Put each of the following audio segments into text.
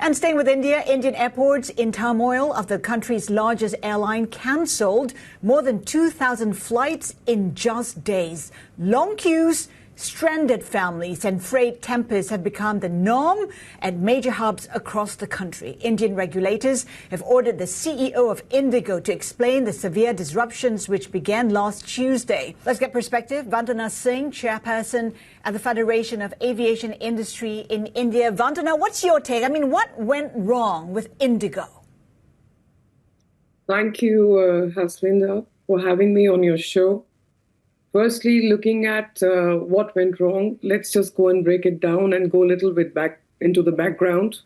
And staying with India, Indian airports in turmoil after the country's largest airline cancelled more than 2,000 flights in just days. Long queues, stranded families and freight tempests have become the norm at major hubs across the country. Indian regulators have ordered the CEO of IndiGo to explain the severe disruptions which began last Tuesday. Let's get perspective. Vandana Singh, chairperson at the Federation of Aviation Industry in India. Vandana, what's your take? I mean, what went wrong with IndiGo? Thank you, Haslinda, for having me on your show. Firstly, looking at what went wrong, let's just go and break it down and go a little bit back into the background.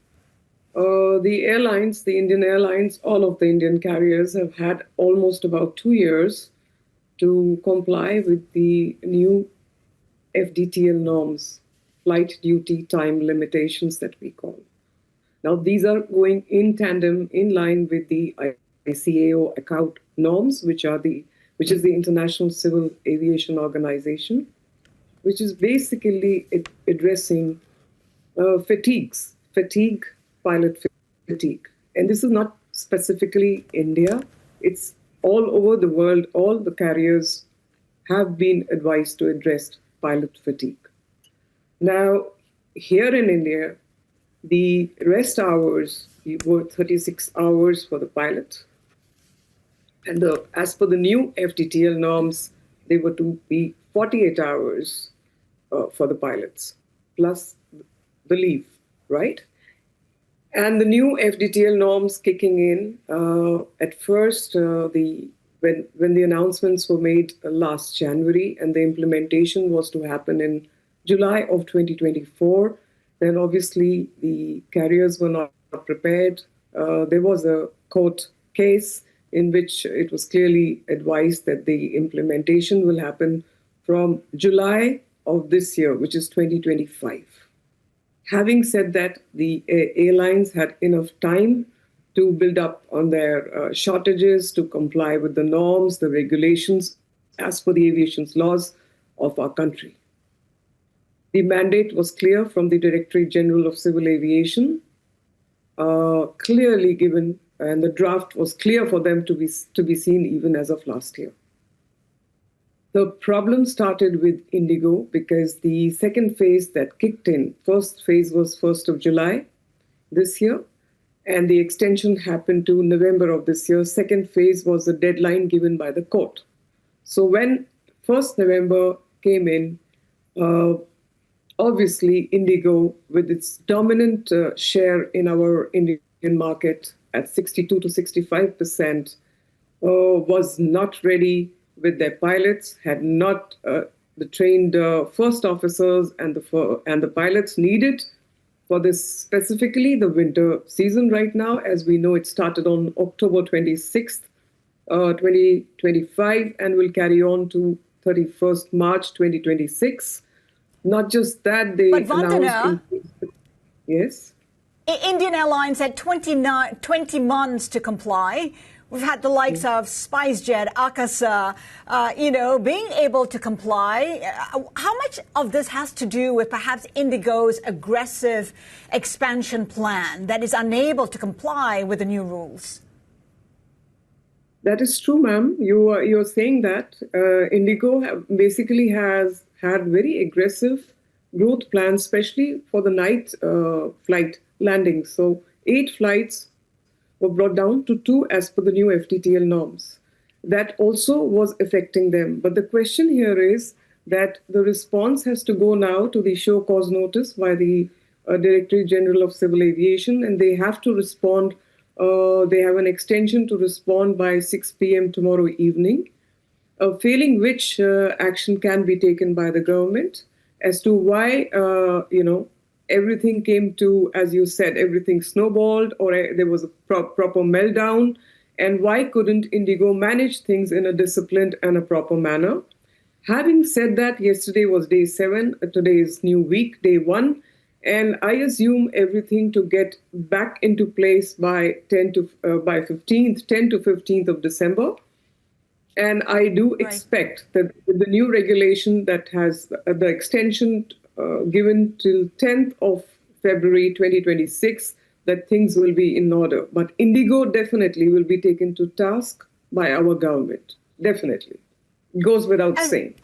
The airlines, the Indian airlines, all of the Indian carriers have had almost about 2 years to comply with the new FDTL norms, flight duty time limitations that we call. Now, these are going in tandem, in line with the ICAO account norms, which is the International Civil Aviation Organization, which is basically addressing pilot fatigue. And this is not specifically India. It's all over the world. All the carriers have been advised to address pilot fatigue. Now, here in India, the rest hours were 36 hours for the pilot. And as per the new FDTL norms, they were to be 48 hours for the pilots, plus the leave, right? And the new FDTL norms kicking in, at first, when the announcements were made last January and the implementation was to happen in July of 2024, then obviously the carriers were not prepared. There was a court case in which it was clearly advised that the implementation will happen from July of this year, which is 2025. Having said that, the airlines had enough time to build up on their shortages, to comply with the norms, the regulations, as per the aviation laws of our country. The mandate was clear from the Directorate General of Civil Aviation, clearly given, and the draft was clear for them to be seen even as of last year. The problem started with IndiGo because the second phase that kicked in, first phase was 1st of July this year, and the extension happened to November of this year. Second phase was the deadline given by the court. So when 1st November came in, obviously IndiGo, with its dominant share in our Indian market at 62 to 65%, was not ready with their pilots, had not the trained first officers and the pilots needed for this, specifically the winter season right now. As we know, it started on October 26th, 2025, and will carry on to 31st March 2026. Not just that, they announced... Yes? Indian Airlines had 20 months to comply. We've had the likes of SpiceJet, Akasa, being able to comply. How much of this has to do with perhaps IndiGo's aggressive expansion plan that is unable to comply with the new rules? That is true, ma'am. You're saying that IndiGo basically has had very aggressive growth plans, especially for the night flight landings. So 8 flights were brought down to 2 as per the new FDTL norms. That also was affecting them. But the question here is that the response has to go now to the show cause notice by the Directorate General of Civil Aviation, and they have to respond. They have an extension to respond by 6 p.m. tomorrow evening, failing which action can be taken by the government as to why, everything came to, as you said, everything snowballed, or there was a proper meltdown, and why couldn't IndiGo manage things in a disciplined and a proper manner? Having said that, yesterday was day 7, today is new week, day 1, and I assume everything to get back into place by 10 to 15th of December. And I do expect that with the new regulation that has the extension given till 10th of February 2026, that things will be in order. But IndiGo definitely will be taken to task by our government. Definitely. Goes without saying.